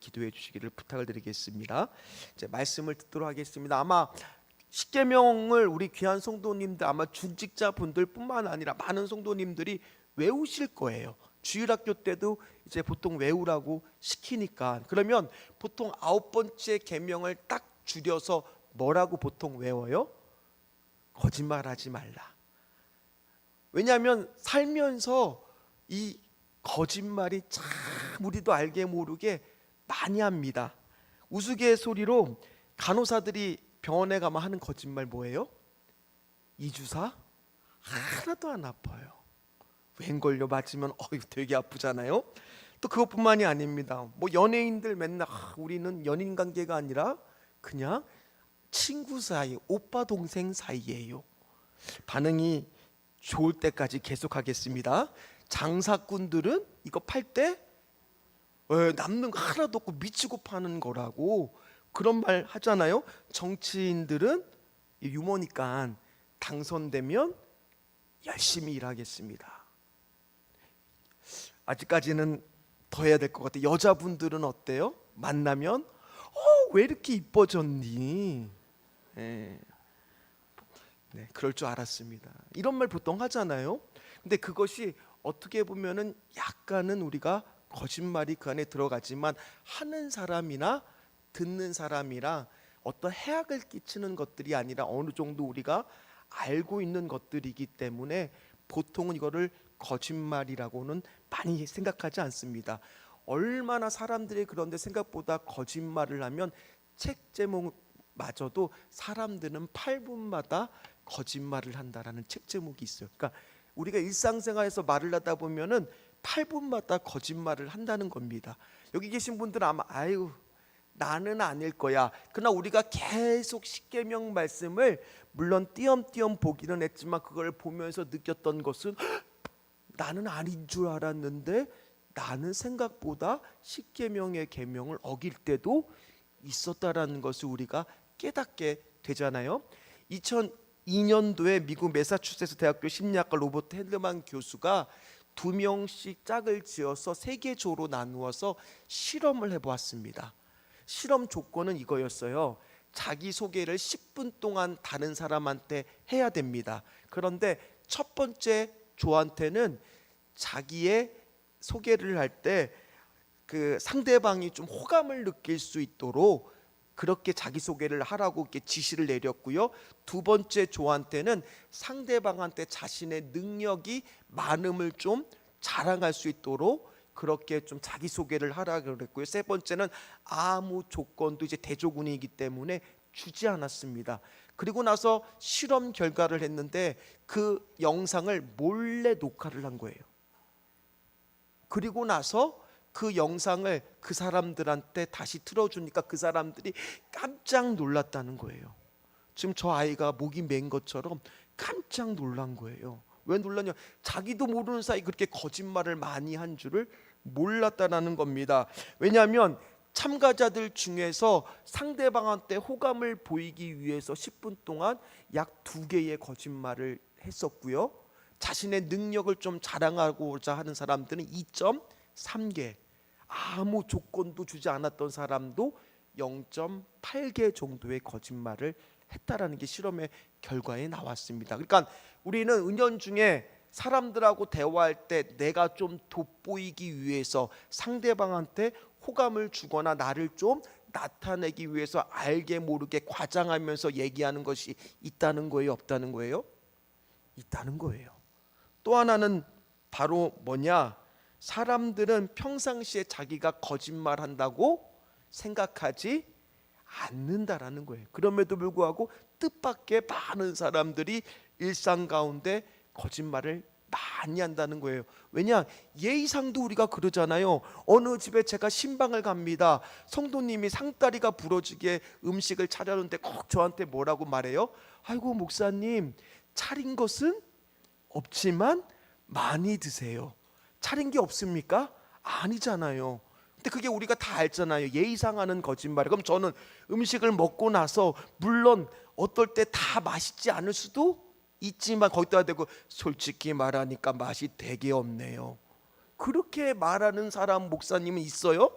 기도해 주시기를 부탁을 드리겠습니다. 이제 말씀을 듣도록 하겠습니다. 아마 십계명을 우리 귀한 성도님들, 아마 중직자분들뿐만 아니라 많은 성도님들이 외우실 거예요. 주일학교 때도 이제 보통 외우라고 시키니까. 그러면 보통 9번째 계명을 딱 줄여서 뭐라고 보통 외워요? 거짓말하지 말라. 왜냐하면 살면서 이 거짓말이 참 우리도 알게 모르게 많이 합니다. 우스갯소리로 간호사들이 병원에 가면 하는 거짓말 뭐예요? 이 주사 하나도 안 아파요. 웬걸요? 맞으면 되게 아프잖아요. 또 그것뿐만이 아닙니다. 뭐 연예인들 맨날 우리는 연인 관계가 아니라 그냥 친구 사이, 오빠 동생 사이예요. 반응이 좋을 때까지 계속하겠습니다. 장사꾼들은 이거 팔 때 남는 거 하나도 없고 미치고 파는 거라고 그런 말 하잖아요. 정치인들은 유머니까 당선되면 열심히 일하겠습니다. 아직까지는 더 해야 될 것 같아요. 여자분들은 어때요? 만나면 왜 이렇게 이뻐졌니? 네, 그럴 줄 알았습니다. 이런 말 보통 하잖아요. 근데 그것이 어떻게 보면은 약간은 우리가 거짓말이 그 안에 들어가지만 하는 사람이나 듣는 사람이랑 어떤 해악을 끼치는 것들이 아니라 어느 정도 우리가 알고 있는 것들이기 때문에 보통은 이거를 거짓말이라고는 많이 생각하지 않습니다. 얼마나 사람들이 그런데 생각보다 거짓말을 하면 책 제목마저도 사람들은 8분마다 거짓말을 한다라는 책 제목이 있어요. 그러니까 우리가 일상생활에서 말을 하다 보면은 8분마다 거짓말을 한다는 겁니다. 여기 계신 분들은 아마 나는 아닐 거야. 그러나 우리가 계속 십계명 말씀을 물론 띄엄띄엄 보기는 했지만 그걸 보면서 느꼈던 것은 나는 아닌 줄 알았는데 나는 생각보다 십계명의 계명을 어길 때도 있었다라는 것을 우리가 깨닫게 되잖아요. 2002년도에 미국 매사추세츠 대학교 심리학과 로버트 헬드만 교수가 2명씩 짝을 지어서 3개 조로 나누어서 실험을 해보았습니다. 실험 조건은 이거였어요. 자기소개를 10분 동안 다른 사람한테 해야 됩니다. 그런데 첫 번째 조한테는 자기의 소개를 할 때 그 상대방이 좀 호감을 느낄 수 있도록 그렇게 자기소개를 하라고 이렇게 지시를 내렸고요. 2번째 조한테는 상대방한테 자신의 능력이 많음을 좀 자랑할 수 있도록 그렇게 좀 자기소개를 하라고 그랬고요. 3번째는 아무 조건도 이제 대조군이기 때문에 주지 않았습니다. 그리고 나서 실험 결과를 했는데 그 영상을 몰래 녹화를 한 거예요. 그리고 나서 그 영상을 그 사람들한테 다시 틀어주니까 그 사람들이 깜짝 놀랐다는 거예요. 지금 저 아이가 목이 맨 것처럼 깜짝 놀란 거예요. 왜 놀랐냐? 자기도 모르는 사이 그렇게 거짓말을 많이 한 줄을 몰랐다는 겁니다. 왜냐하면 참가자들 중에서 상대방한테 호감을 보이기 위해서 10분 동안 약 2개의 거짓말을 했었고요. 자신의 능력을 좀 자랑하고자 하는 사람들은 2.3개, 아무 조건도 주지 않았던 사람도 0.8개 정도의 거짓말을 했다라는 게 실험의 결과에 나왔습니다. 그러니까 우리는 은연중에 사람들하고 대화할 때 내가 좀 돋보이기 위해서 상대방한테 호감을 주거나 나를 좀 나타내기 위해서 알게 모르게 과장하면서 얘기하는 것이 있다는 거예요, 없다는 거예요? 있다는 거예요. 또 하나는 바로 뭐냐? 사람들은 평상시에 자기가 거짓말한다고 생각하지 않는다라는 거예요. 그럼에도 불구하고 뜻밖의 많은 사람들이 일상 가운데 거짓말을 많이 한다는 거예요. 왜냐? 예의상도 우리가 그러잖아요. 어느 집에 제가 신방을 갑니다. 성도님이 상다리가 부러지게 음식을 차려는데 꼭 저한테 뭐라고 말해요? 아이고 목사님, 차린 것은 없지만 많이 드세요. 차린 게 없습니까? 아니잖아요. 근데 그게 우리가 다 알잖아요. 예의상 하는 거짓말. 그럼 저는 음식을 먹고 나서 물론 어떨 때 다 맛있지 않을 수도 있지만 거기다 대고 솔직히 말하니까 맛이 되게 없네요. 그렇게 말하는 사람 목사님은 있어요?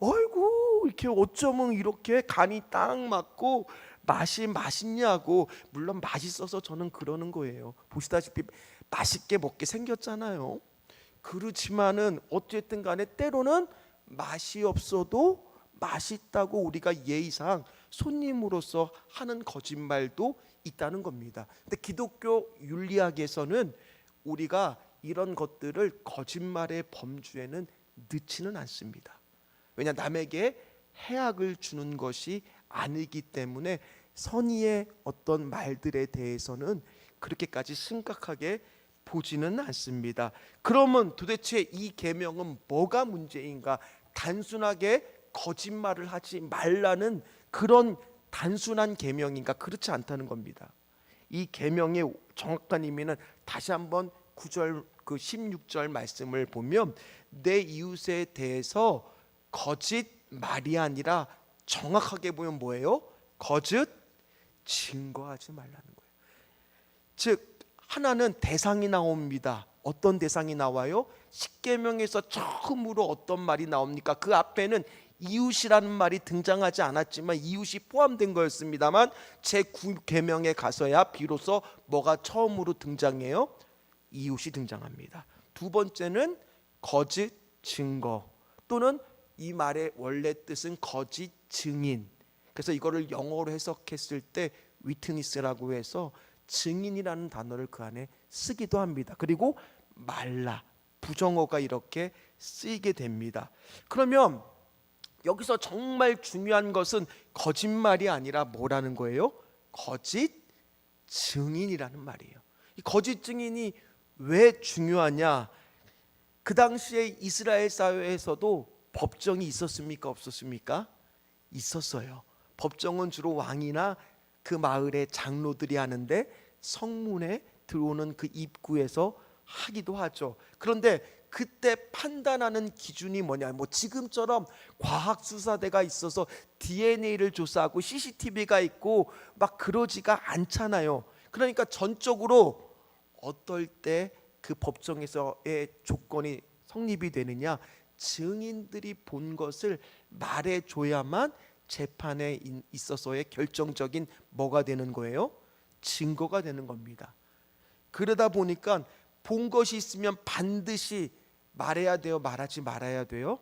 어이구 이렇게 어쩌면 이렇게 간이 딱 맞고 맛이 맛있냐고. 물론 맛있어서 저는 그러는 거예요. 보시다시피 맛있게 먹게 생겼잖아요. 그렇지만은 어쨌든 간에 때로는 맛이 없어도 맛있다고 우리가 예의상 손님으로서 하는 거짓말도 있다는 겁니다. 근데 기독교 윤리학에서는 우리가 이런 것들을 거짓말의 범주에는 넣지는 않습니다. 왜냐, 남에게 해악을 주는 것이 아니기 때문에 선의의 어떤 말들에 대해서는 그렇게까지 심각하게 보지는 않습니다. 그러면 도대체 이 계명은 뭐가 문제인가? 단순하게 거짓말을 하지 말라는 그런 단순한 계명인가? 그렇지 않다는 겁니다. 이 계명의 정확한 의미는 다시 한번 9절 그 16절 말씀을 보면 내 이웃에 대해서 거짓말이 아니라 정확하게 보면 뭐예요? 거짓 증거하지 말라는 거예요. 즉 하나는 대상이 나옵니다. 어떤 대상이 나와요? 십계명에서 처음으로 어떤 말이 나옵니까? 그 앞에는 이웃이라는 말이 등장하지 않았지만 이웃이 포함된 거였습니다만 제9계명에 가서야 비로소 뭐가 처음으로 등장해요? 이웃이 등장합니다. 두 번째는 거짓 증거 또는 이 말의 원래 뜻은 거짓 증인. 그래서 이거를 영어로 해석했을 때 위트니스라고 해서 증인이라는 단어를 그 안에 쓰기도 합니다. 그리고 말라, 부정어가 이렇게 쓰이게 됩니다. 그러면 여기서 정말 중요한 것은 거짓말이 아니라 뭐라는 거예요? 거짓 증인이라는 말이에요. 이 거짓 증인이 왜 중요하냐? 그 당시에 이스라엘 사회에서도 법정이 있었습니까? 없었습니까? 있었어요. 법정은 주로 왕이나 그 마을의 장로들이 하는데 성문에 들어오는 그 입구에서 하기도 하죠. 그런데 그때 판단하는 기준이 뭐냐? 뭐 지금처럼 과학수사대가 있어서 DNA를 조사하고 CCTV가 있고 막 그러지가 않잖아요. 그러니까 전적으로 어떨 때 그 법정에서의 조건이 성립이 되느냐? 증인들이 본 것을 말해줘야만 재판에 있어서의 결정적인 뭐가 되는 거예요? 증거가 되는 겁니다. 그러다 보니까 본 것이 있으면 반드시 말해야 돼요? 말하지 말아야 돼요?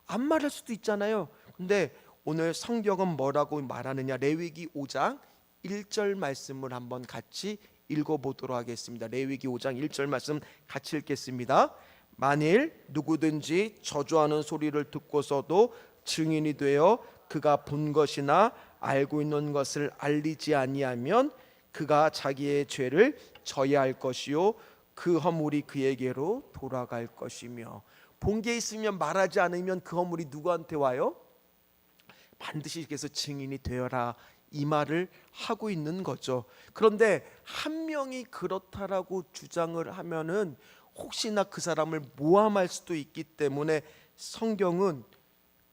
안 말할 수도 있잖아요. 근데 오늘 성경은 뭐라고 말하느냐? 레위기 5장 1절 말씀을 한번 같이 읽어보도록 하겠습니다. 레위기 5장 1절 말씀 같이 읽겠습니다. 만일 누구든지 저주하는 소리를 듣고서도 증인이 되어 그가 본 것이나 알고 있는 것을 알리지 아니하면 그가 자기의 죄를 져야 할 것이요 그 허물이 그에게로 돌아갈 것이며. 본 게 있으면 말하지 않으면 그 허물이 누구한테 와요? 반드시 그래서 증인이 되어라, 이 말을 하고 있는 거죠. 그런데 한 명이 그렇다라고 주장을 하면은 혹시나 그 사람을 모함할 수도 있기 때문에 성경은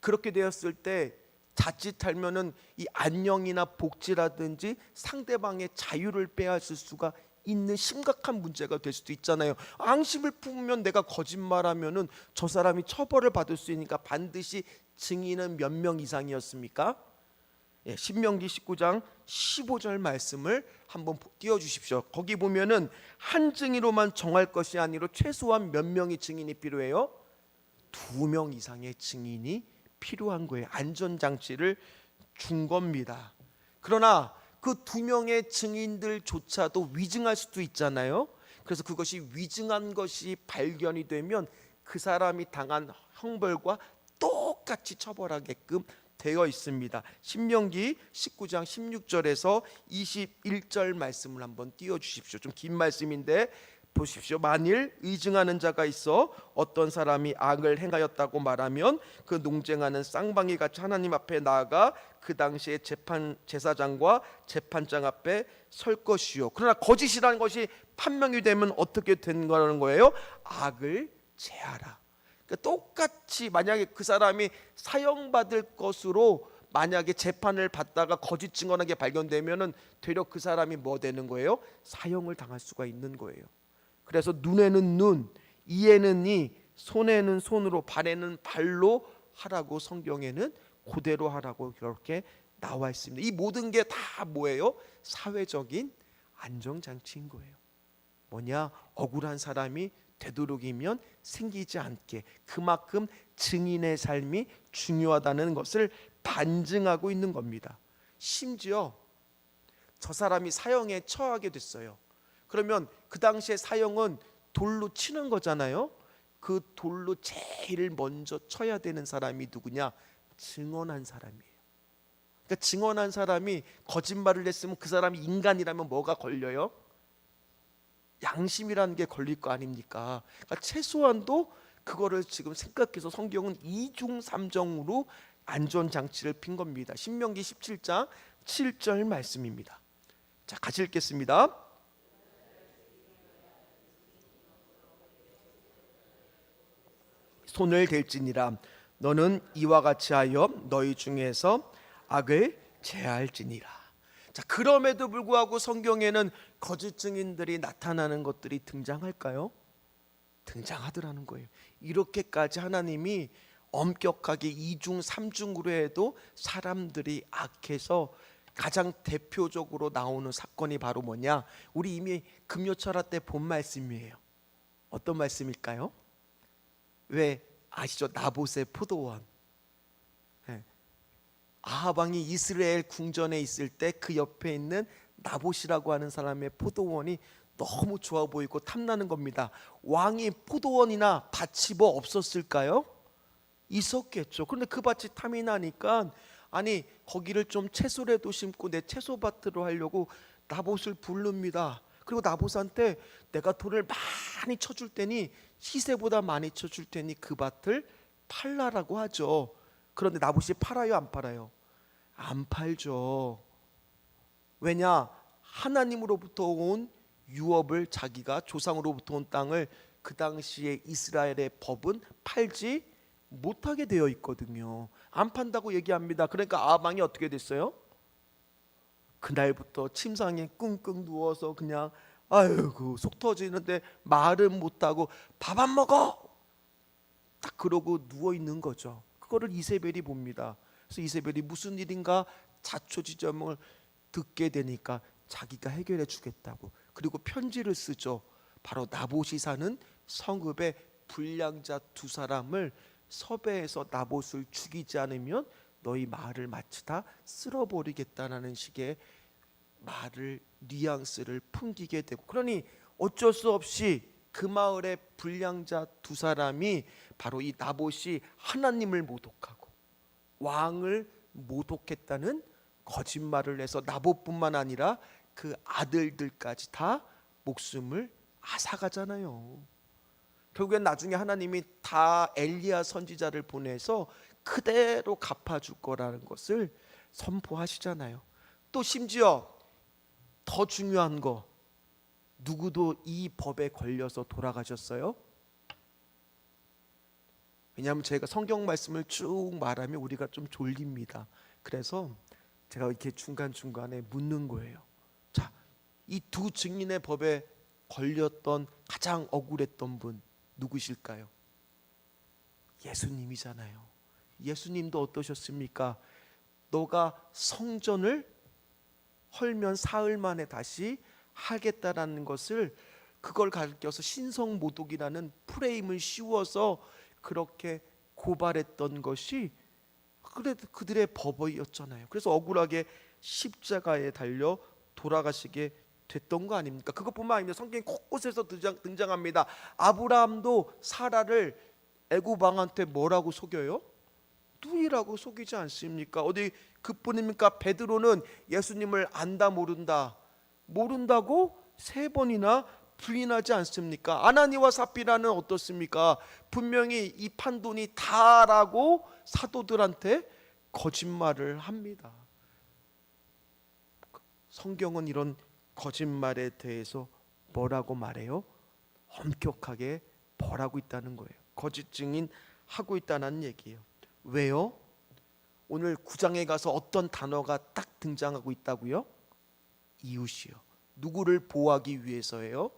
그렇게 되었을 때 자칫하면은 이 안녕이나 복지라든지 상대방의 자유를 빼앗을 수가 있는 심각한 문제가 될 수도 있잖아요. 앙심을 품으면 내가 거짓말하면은 저 사람이 처벌을 받을 수 있으니까 반드시 증인은 몇 명 이상이었습니까? 신명기 19장 15절 말씀을 한번 띄워주십시오. 거기 보면은 한 증인으로만 정할 것이 아니라 최소한 몇 명의 증인이 필요해요? 2명 이상의 증인이 필요한 거예요. 안전장치를 준 겁니다. 그러나 그 2명의 증인들조차도 위증할 수도 있잖아요. 그래서 그것이 위증한 것이 발견이 되면 그 사람이 당한 형벌과 똑같이 처벌하게끔 되어 있습니다. 신명기 19장 16절에서 21절 말씀을 한번 띄워주십시오. 좀 긴 말씀인데 보십시오. 만일 의증하는 자가 있어 어떤 사람이 악을 행하였다고 말하면 그 농쟁하는 쌍방이 같이 하나님 앞에 나아가 그 당시에 제사장과 재판장 앞에 설 것이요. 그러나 거짓이라는 것이 판명이 되면 어떻게 된 거라는 거예요? 악을 제하라. 그러니까 똑같이 만약에 그 사람이 사형받을 것으로 만약에 재판을 받다가 거짓 증언한 게 발견되면은 되려 그 사람이 뭐 되는 거예요? 사형을 당할 수가 있는 거예요. 그래서 눈에는 눈, 이에는 이, 손에는 손으로, 발에는 발로 하라고 성경에는 그대로 하라고 그렇게 나와 있습니다. 이 모든 게 다 뭐예요? 사회적인 안정장치인 거예요. 뭐냐? 억울한 사람이 되도록이면 생기지 않게, 그만큼 증인의 삶이 중요하다는 것을 반증하고 있는 겁니다. 심지어 저 사람이 사형에 처하게 됐어요. 그러면 그 당시에 사형은 돌로 치는 거잖아요. 그 돌로 제일 먼저 쳐야 되는 사람이 누구냐? 증언한 사람이에요. 그러니까 증언한 사람이 거짓말을 했으면 그 사람이 인간이라면 뭐가 걸려요? 양심이라는 게 걸릴 거 아닙니까? 그러니까 최소한도 그거를 지금 생각해서 성경은 이중삼정으로 안전장치를 핀 겁니다. 신명기 17장 7절 말씀입니다. 자, 같이 읽겠습니다. 손을 댈지니라 너는 이와 같이 하여 너희 중에서 악을 제할지니라. 자, 그럼에도 불구하고 성경에는 거짓 증인들이 나타나는 것들이 등장할까요? 등장하더라는 거예요. 이렇게까지 하나님이 엄격하게 이중 삼중으로 해도 사람들이 악해서 가장 대표적으로 나오는 사건이 바로 뭐냐? 우리 이미 금요철화 때 본 말씀이에요. 어떤 말씀일까요? 왜 아시죠? 나봇의 포도원. 아합 왕이 이스라엘 궁전에 있을 때 그 옆에 있는 나봇이라고 하는 사람의 포도원이 너무 좋아 보이고 탐나는 겁니다. 왕이 포도원이나 밭이 뭐 없었을까요? 있었겠죠. 그런데 그 밭이 탐이 나니까 아니 거기를 좀 채소라도 심고 내 채소밭으로 하려고 나봇을 부릅니다. 그리고 나봇한테 내가 돈을 많이 쳐줄 테니 시세보다 많이 쳐줄 테니 그 밭을 팔라라고 하죠. 그런데 나봇이 팔아요, 안 팔아요? 안 팔죠. 왜냐? 하나님으로부터 온 유업을, 자기가 조상으로부터 온 땅을 그 당시에 이스라엘의 법은 팔지 못하게 되어 있거든요. 안 판다고 얘기합니다. 그러니까 아방이 어떻게 됐어요? 그날부터 침상에 끙끙 누워서 그냥 아이고 속 터지는데 말은 못하고 밥 안 먹어 딱 그러고 누워 있는 거죠. 그거를 이세벨이 봅니다. 그래서 이세벨이 무슨 일인가 자초지종을 듣게 되니까 자기가 해결해 주겠다고, 그리고 편지를 쓰죠. 바로 나봇이 사는 성읍의 불량자 두 사람을 섭외해서 나봇을 죽이지 않으면 너희 마을을 마치 다 쓸어버리겠다라는 식의 말을, 뉘앙스를 풍기게 되고, 그러니 어쩔 수 없이 그 마을의 불량자 두 사람이 바로 이 나봇이 하나님을 모독하고 왕을 모독했다는 거짓말을 해서 나봇뿐만 아니라 그 아들들까지 다 목숨을 앗아가잖아요. 결국엔 나중에 하나님이 다 엘리야 선지자를 보내서 그대로 갚아줄 거라는 것을 선포하시잖아요. 또 심지어 더 중요한 거, 누구도 이 법에 걸려서 돌아가셨어요? 왜냐하면 제가 성경 말씀을 쭉 말하면 우리가 좀 졸립니다. 그래서 제가 이렇게 중간중간에 묻는 거예요. 자, 이 두 증인의 법에 걸렸던 가장 억울했던 분 누구실까요? 예수님이잖아요. 예수님도 어떠셨습니까? 너가 성전을 헐면 사흘 만에 다시 하겠다라는 것을, 그걸 가르쳐서 신성모독이라는 프레임을 씌워서 그렇게 고발했던 것이 그들의 법이었잖아요. 그래서 억울하게 십자가에 달려 돌아가시게 됐던 거 아닙니까? 그것뿐만 아니라 성경 곳곳에서 등장합니다. 아브라함도 사라를 애굽 왕한테 뭐라고 속여요? 누이라고 속이지 않습니까? 어디 그뿐입니까? 베드로는 예수님을 안다 모른다고 3번이나 부인하지 않습니까? 아나니와 삽비라는 어떻습니까? 분명히 이 판돈이 다라고 사도들한테 거짓말을 합니다. 성경은 이런 거짓말에 대해서 뭐라고 말해요? 엄격하게 벌하고 있다는 거예요. 거짓 증인 하고 있다는 얘기예요. 왜요? 오늘 9장에 가서 어떤 단어가 딱 등장하고 있다고요? 이웃이요. 누구를 보호하기 위해서예요?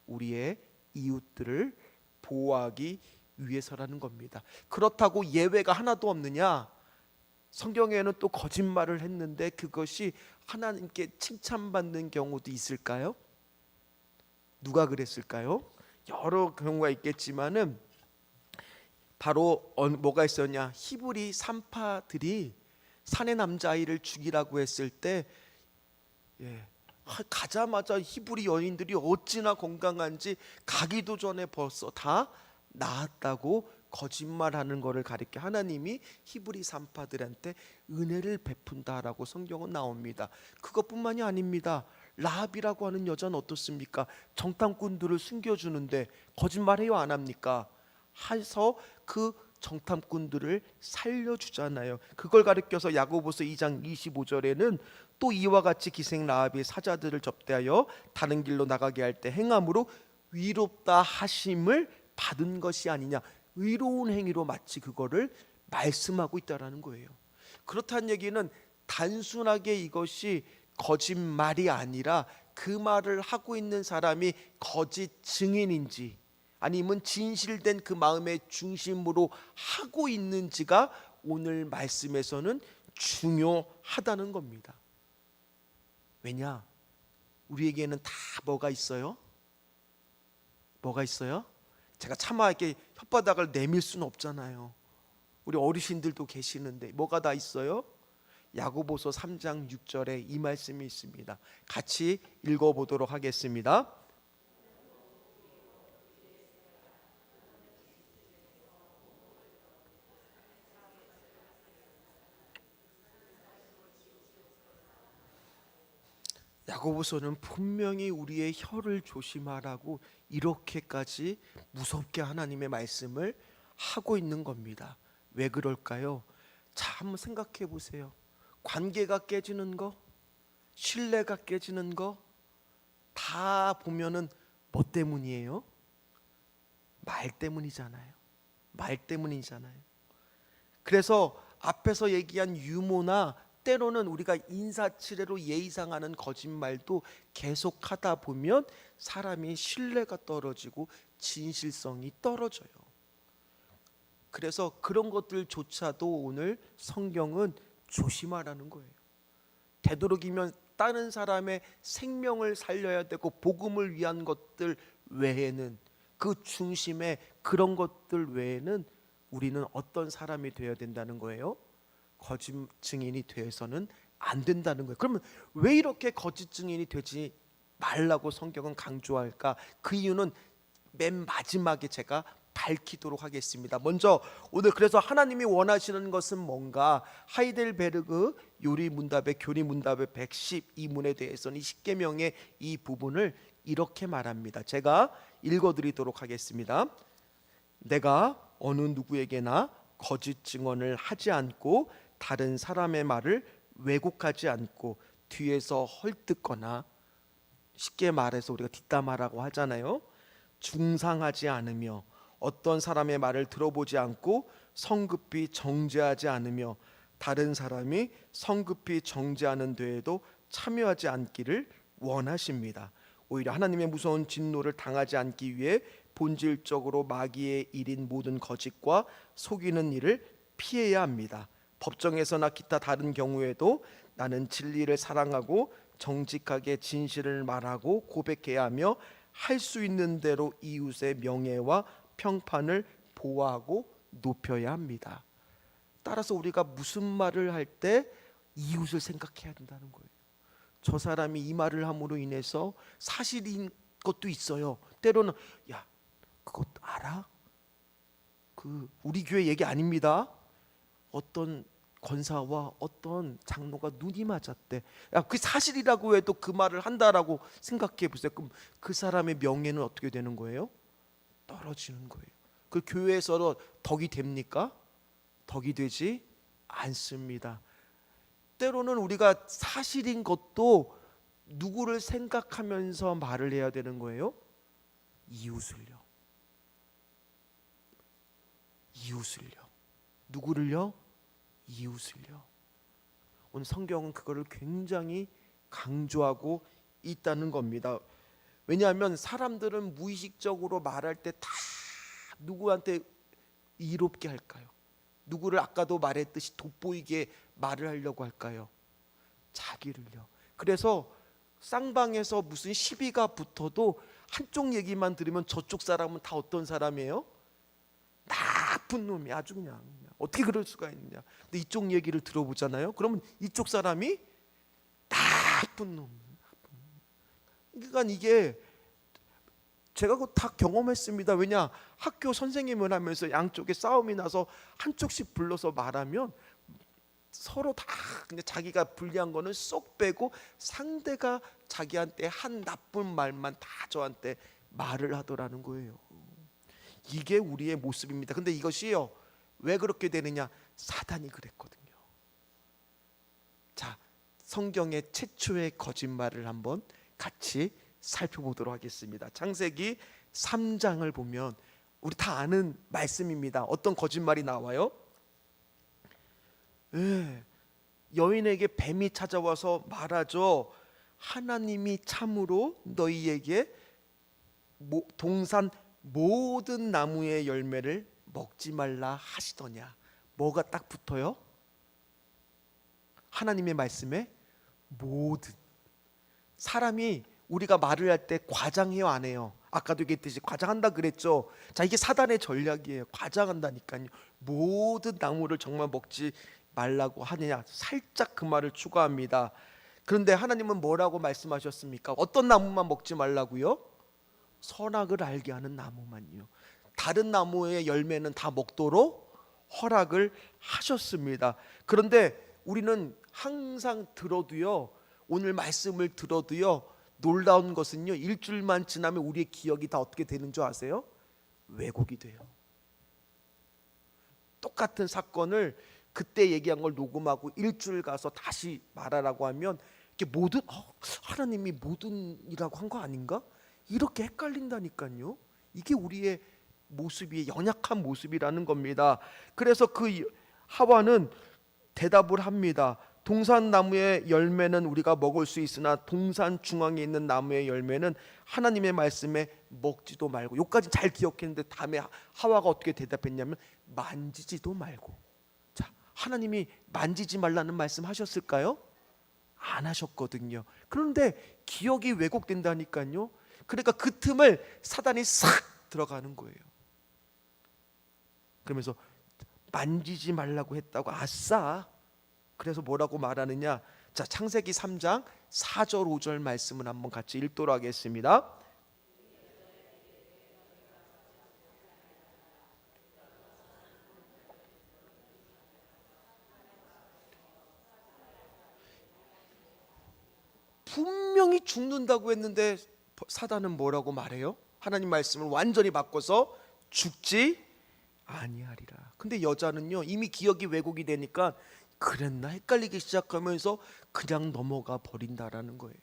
우리의 이웃들을 보호하기 위해서라는 겁니다. 그렇다고 예외가 하나도 없느냐? 성경에는 또 거짓말을 했는데 그것이 하나님께 칭찬받는 경우도 있을까요? 누가 그랬을까요? 여러 경우가 있겠지만은 바로 뭐가 있었냐? 히브리 산파들이 사내 남자아이를 죽이라고 했을 때 가자마자 히브리 여인들이 어찌나 건강한지 가기도 전에 벌써 다 나았다고 거짓말하는 것을 가리켜 하나님이 히브리 산파들한테 은혜를 베푼다라고 성경은 나옵니다. 그것뿐만이 아닙니다. 라합이라고 하는 여자는 어떻습니까? 정탐꾼들을 숨겨주는데 거짓말해요, 안 합니까? 해서 그 정탐꾼들을 살려주잖아요. 그걸 가리켜서 야고보서 2장 25절에는 또 이와 같이 기생 라합이 사자들을 접대하여 다른 길로 나가게 할 때 행함으로 위롭다 하심을 받은 것이 아니냐. 의로운 행위로 마치 그거를 말씀하고 있다라는 거예요. 그렇다는 얘기는 단순하게 이것이 거짓말이 아니라 그 말을 하고 있는 사람이 거짓 증인인지 아니면 진실된 그 마음의 중심으로 하고 있는지가 오늘 말씀에서는 중요하다는 겁니다. 왜냐? 우리에게는 다 뭐가 있어요? 뭐가 있어요? 제가 차마 이렇게 혓바닥을 내밀 수는 없잖아요. 우리 어르신들도 계시는데 뭐가 다 있어요? 야고보서 3장 6절에 이 말씀이 있습니다. 같이 읽어보도록 하겠습니다. 야고보서는 분명히 우리의 혀를 조심하라고 이렇게까지 무섭게 하나님의 말씀을 하고 있는 겁니다. 왜 그럴까요? 자, 한번 생각해 보세요. 관계가 깨지는 거, 신뢰가 깨지는 거 다 보면은 뭐 때문이에요? 말 때문이잖아요. 말 때문이잖아요. 그래서 앞에서 얘기한 유모나 때로는 우리가 인사치레로 예의상하는 거짓말도 계속하다 보면 사람이 신뢰가 떨어지고 진실성이 떨어져요. 그래서 그런 것들조차도 오늘 성경은 조심하라는 거예요. 되도록이면 다른 사람의 생명을 살려야 되고 복음을 위한 것들 외에는 그 중심에 그런 것들 외에는 우리는 어떤 사람이 되어야 된다는 거예요? 거짓 증인이 되어서는 안 된다는 거예요. 그러면 왜 이렇게 거짓 증인이 되지 말라고 성경은 강조할까? 그 이유는 맨 마지막에 제가 밝히도록 하겠습니다. 먼저 오늘 그래서 하나님이 원하시는 것은 뭔가? 하이델베르그 요리문답의 교리문답의 112문에 대해서는 이 십계명의 이 부분을 이렇게 말합니다. 제가 읽어드리도록 하겠습니다. 내가 어느 누구에게나 거짓 증언을 하지 않고 다른 사람의 말을 왜곡하지 않고 뒤에서 헐뜯거나, 쉽게 말해서 우리가 뒷담화라고 하잖아요. 중상하지 않으며 어떤 사람의 말을 들어보지 않고 성급히 정죄하지 않으며 다른 사람이 성급히 정죄하는 데에도 참여하지 않기를 원하십니다. 오히려 하나님의 무서운 진노를 당하지 않기 위해 본질적으로 마귀의 일인 모든 거짓과 속이는 일을 피해야 합니다. 법정에서나 기타 다른 경우에도 나는 진리를 사랑하고 정직하게 진실을 말하고 고백해야 하며 할 수 있는 대로 이웃의 명예와 평판을 보호하고 높여야 합니다. 따라서 우리가 무슨 말을 할 때 이웃을 생각해야 된다는 거예요. 저 사람이 이 말을 함으로 인해서 사실인 것도 있어요. 때로는 야, 그것 알아? 그 우리 교회 얘기 아닙니다. 어떤 권사와 어떤 장로가 눈이 맞았대. 야, 그 사실이라고 해도 그 말을 한다라고 생각해 보세요. 그럼 그 사람의 명예는 어떻게 되는 거예요? 떨어지는 거예요. 그 교회에서 덕이 됩니까? 덕이 되지 않습니다. 때로는 우리가 사실인 것도 누구를 생각하면서 말을 해야 되는 거예요? 이웃을요. 이웃을요. 누구를요? 이웃을요. 오늘 성경은 그거를 굉장히 강조하고 있다는 겁니다. 왜냐하면 사람들은 무의식적으로 말할 때 다 누구한테 이롭게 할까요? 누구를 아까도 말했듯이 돋보이게 말을 하려고 할까요? 자기를요. 그래서 쌍방에서 무슨 시비가 붙어도 한쪽 얘기만 들으면 저쪽 사람은 다 어떤 사람이에요? 나쁜 놈이 아주 그냥 어떻게 그럴 수가 있느냐. 근데 이쪽 얘기를 들어보잖아요. 그러면 이쪽 사람이 나쁜 놈. 그러니까 이게 제가 그거 다 경험했습니다. 왜냐, 학교 선생님을 하면서 양쪽에 싸움이 나서 한쪽씩 불러서 말하면 서로 다 그냥 자기가 불리한 거는 쏙 빼고 상대가 자기한테 한 나쁜 말만 다 저한테 말을 하더라는 거예요. 이게 우리의 모습입니다. 근데 이것이요, 왜 그렇게 되느냐? 사단이 그랬거든요. 자, 성경의 최초의 거짓말을 한번 같이 살펴보도록 하겠습니다. 창세기 3장을 보면 우리 다 아는 말씀입니다. 어떤 거짓말이 나와요? 여인에게 뱀이 찾아와서 말하죠. 하나님이 참으로 너희에게 동산 모든 나무의 열매를 먹지 말라 하시더냐. 뭐가 딱 붙어요? 하나님의 말씀에 모든. 사람이 우리가 말을 할 때 과장해요, 안 해요? 아까도 얘기했듯이 과장한다 그랬죠. 자, 이게 사단의 전략이에요. 과장한다니까요. 모든 나무를 정말 먹지 말라고 하느냐, 살짝 그 말을 추가합니다. 그런데 하나님은 뭐라고 말씀하셨습니까? 어떤 나무만 먹지 말라고요? 선악을 알게 하는 나무만요. 다른 나무의 열매는 다 먹도록 허락을 하셨습니다. 그런데 우리는 항상 들어도요, 오늘 말씀을 들어도요, 놀라운 것은요, 일주일만 지나면 우리의 기억이 다 어떻게 되는 줄 아세요? 왜곡이 돼요. 똑같은 사건을 그때 얘기한 걸 녹음하고 일주일 가서 다시 말하라고 하면 이게 모든 하나님이 모든이라고 한 거 아닌가? 이렇게 헷갈린다니까요. 이게 우리의 모습이 연약한 모습이라는 겁니다. 그래서 그 하와는 대답을 합니다. 동산 나무의 열매는 우리가 먹을 수 있으나 동산 중앙에 있는 나무의 열매는 하나님의 말씀에 먹지도 말고. 여기까지 잘 기억했는데 다음에 하와가 어떻게 대답했냐면 만지지도 말고. 자, 하나님이 만지지 말라는 말씀 하셨을까요? 안 하셨거든요. 그런데 기억이 왜곡된다니까요. 그러니까 그 틈을 사단이 싹 들어가는 거예요. 그러면서 만지지 말라고 했다고 아싸. 그래서 뭐라고 말하느냐? 자, 창세기 3장 4절 5절 말씀을 한번 같이 읽도록 하겠습니다. 분명히 죽는다고 했는데 사단은 뭐라고 말해요? 하나님 말씀을 완전히 바꿔서 죽지 아니하리라. 근데 여자는요, 이미 기억이 왜곡이 되니까 그랬나 헷갈리기 시작하면서 그냥 넘어가 버린다라는 거예요.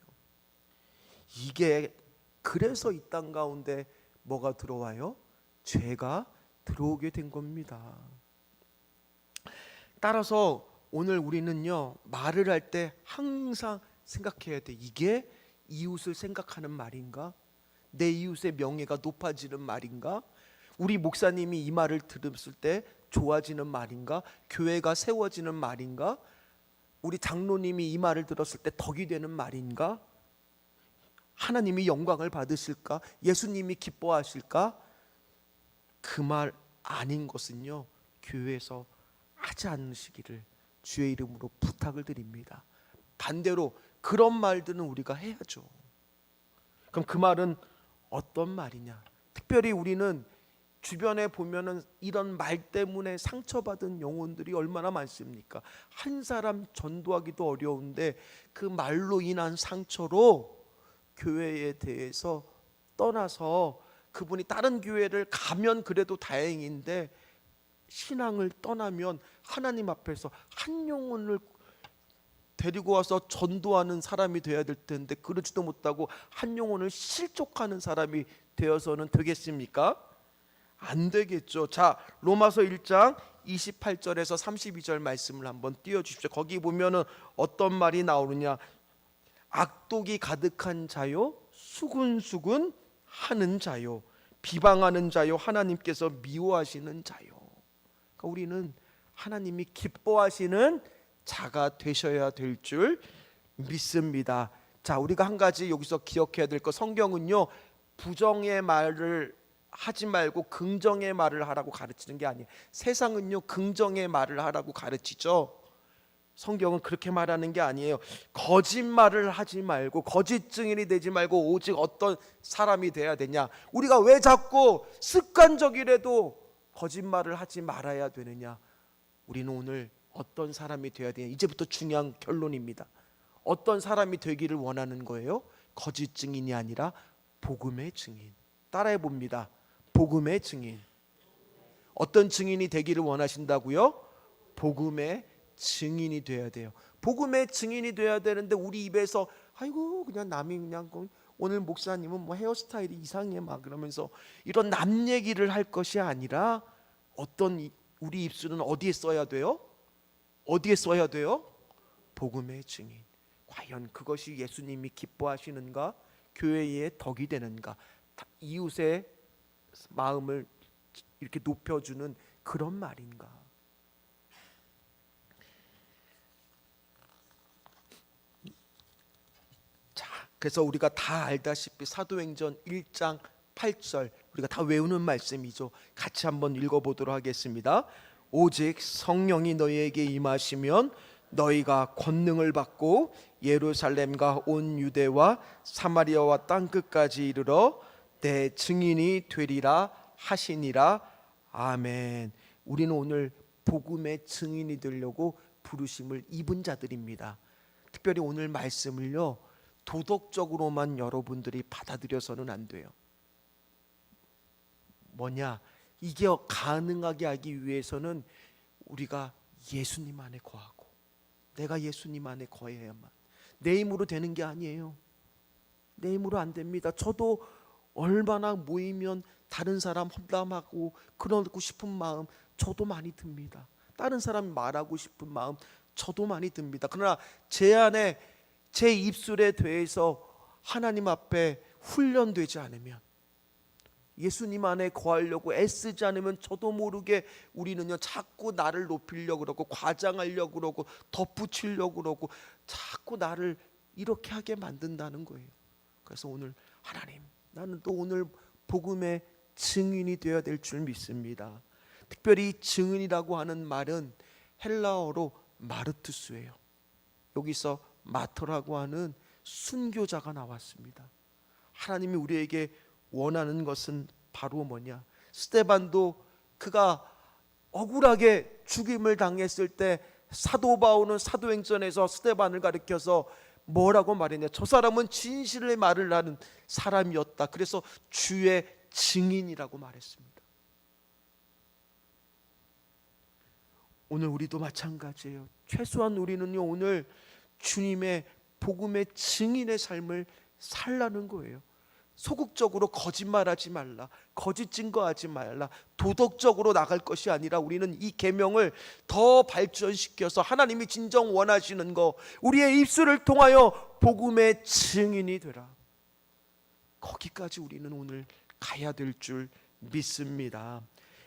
이게 그래서 이 땅 가운데 뭐가 들어와요? 죄가 들어오게 된 겁니다. 따라서 오늘 우리는요, 말을 할 때 항상 생각해야 돼. 이게 이웃을 생각하는 말인가? 내 이웃의 명예가 높아지는 말인가? 우리 목사님이 이 말을 들었을 때 좋아지는 말인가? 교회가 세워지는 말인가? 우리 장로님이 이 말을 들었을 때 덕이 되는 말인가? 하나님이 영광을 받으실까? 예수님이 기뻐하실까? 그 말 아닌 것은요, 교회에서 하지 않으시기를 주의 이름으로 부탁을 드립니다. 반대로 그런 말들은 우리가 해야죠. 그럼 그 말은 어떤 말이냐? 특별히 우리는 주변에 보면은 이런 말 때문에 상처받은 영혼들이 얼마나 많습니까? 한 사람 전도하기도 어려운데 그 말로 인한 상처로 교회에 대해서 떠나서 그분이 다른 교회를 가면 그래도 다행인데 신앙을 떠나면 하나님 앞에서 한 영혼을 데리고 와서 전도하는 사람이 되어야 될 텐데 그러지도 못하고 한 영혼을 실족하는 사람이 되어서는 되겠습니까? 안 되겠죠. 자, 로마서 1장 28절에서 32절 말씀을 한번 띄워주십시오. 거기 보면은 어떤 말이 나오느냐? 악독이 가득한 자요, 수군수군 하는 자요, 비방하는 자요, 하나님께서 미워하시는 자요. 그러니까 우리는 하나님이 기뻐하시는 자가 되셔야 될 줄 믿습니다. 자, 우리가 한 가지 여기서 기억해야 될 것, 성경은요 부정의 말을 하지 말고 긍정의 말을 하라고 가르치는 게 아니에요. 세상은요 긍정의 말을 하라고 가르치죠. 성경은 그렇게 말하는 게 아니에요. 거짓말을 하지 말고, 거짓 증인이 되지 말고 오직 어떤 사람이 돼야 되냐, 우리가 왜 자꾸 습관적이라도 거짓말을 하지 말아야 되느냐. 우리는 오늘 어떤 사람이 돼야 되냐, 이제부터 중요한 결론입니다. 어떤 사람이 되기를 원하는 거예요? 거짓 증인이 아니라 복음의 증인. 따라해 봅니다. 복음의 증인. 어떤 증인이 되기를 원하신다고요? 복음의 증인이 돼야 돼요. 복음의 증인이 돼야 되는데 우리 입에서 아이고 그냥 남이 그냥 오늘 목사님은 뭐 헤어스타일이 이상해 막 그러면서 이런 남 얘기를 할 것이 아니라 어떤 우리 입술은 어디에 써야 돼요? 어디에 써야 돼요? 복음의 증인. 과연 그것이 예수님이 기뻐하시는가? 교회의 덕이 되는가? 이웃의 마음을 이렇게 높여주는 그런 말인가? 자, 그래서 우리가 다 알다시피 사도행전 1장 8절 우리가 다 외우는 말씀이죠. 같이 한번 읽어보도록 하겠습니다. 오직 성령이 너희에게 임하시면 너희가 권능을 받고 예루살렘과 온 유대와 사마리아와 땅끝까지 이르러 내 증인이 되리라 하시니라. 아멘. 우리는 오늘 복음의 증인이 되려고 부르심을 입은 자들입니다. 특별히 오늘 말씀을요 도덕적으로만 여러분들이 받아들여서는 안 돼요. 뭐냐, 이게 가능하게 하기 위해서는 우리가 예수님 안에 거하고, 내가 예수님 안에 거해야만. 내 힘으로 되는 게 아니에요. 내 힘으로 안 됩니다. 저도 얼마나 모이면 다른 사람 험담하고 그러고 싶은 마음 저도 많이 듭니다. 다른 사람 말하고 싶은 마음 저도 많이 듭니다. 그러나 제 안에, 제 입술에 대해서 하나님 앞에 훈련되지 않으면, 예수님 안에 거하려고 애쓰지 않으면 저도 모르게 우리는요 자꾸 나를 높이려고 그러고 과장하려고 그러고 덧붙이려고 그러고 자꾸 나를 이렇게 하게 만든다는 거예요. 그래서 오늘 하나님, 나는 또 오늘 복음의 증인이 되어야 될 줄 믿습니다. 특별히 증인이라고 하는 말은 헬라어로 마르투스예요. 여기서 마터라고 하는 순교자가 나왔습니다. 하나님이 우리에게 원하는 것은 바로 뭐냐, 스데반도 그가 억울하게 죽임을 당했을 때 사도 바울은 사도행전에서 스데반을 가리켜서 뭐라고 말했냐, 저 사람은 진실의 말을 하는 사람이었다. 그래서 주의 증인이라고 말했습니다. 오늘 우리도 마찬가지예요. 최소한 우리는요 오늘 주님의 복음의 증인의 삶을 살라는 거예요. 소극적으로 거짓말하지 말라, 거짓 증거하지 말라, 도덕적으로 나갈 것이 아니라 우리는 이 계명을 더 발전시켜서 하나님이 진정 원하시는 거, 우리의 입술을 통하여 복음의 증인이 되라. 거기까지 우리는 오늘 가야 될 줄 믿습니다.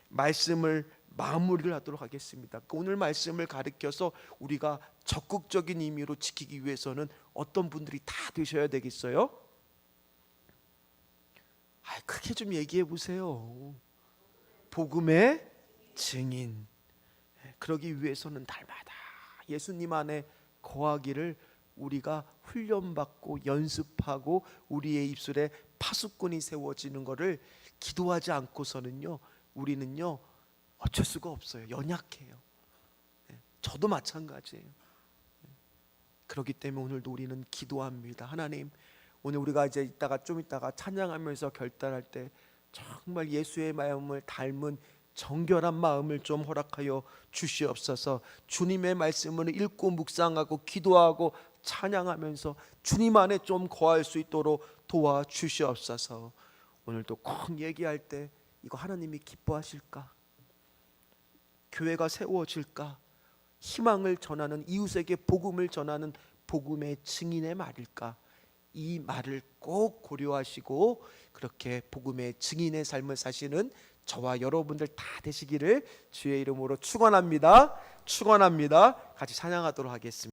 말씀을 마무리를 하도록 하겠습니다. 오늘 말씀을 가르쳐서 우리가 적극적인 의미로 지키기 위해서는 어떤 분들이 다 되셔야 되겠어요? 크게 좀 얘기해 보세요. 복음의 증인. 그러기 위해서는 날마다 예수님 안에 거하기를 우리가 훈련받고 연습하고 우리의 입술에 파수꾼이 세워지는 것을 기도하지 않고서는요 우리는요 어쩔 수가 없어요. 연약해요. 저도 마찬가지예요. 그렇기 때문에 오늘도 우리는 기도합니다. 하나님, 오늘 우리가 이제 좀 이따가 찬양하면서 결단할 때 정말 예수의 마음을 닮은 정결한 마음을 좀 허락하여 주시옵소서. 주님의 말씀을 읽고 묵상하고 기도하고 찬양하면서 주님 안에 좀 거할 수 있도록 도와주시옵소서. 오늘도 꼭 얘기할 때 이거 하나님이 기뻐하실까? 교회가 세워질까? 희망을 전하는, 이웃에게 복음을 전하는 복음의 증인의 말일까? 이 말을 꼭 고려하시고 그렇게 복음의 증인의 삶을 사시는 저와 여러분들 다 되시기를 주의 이름으로 축원합니다. 축원합니다. 같이 찬양하도록 하겠습니다.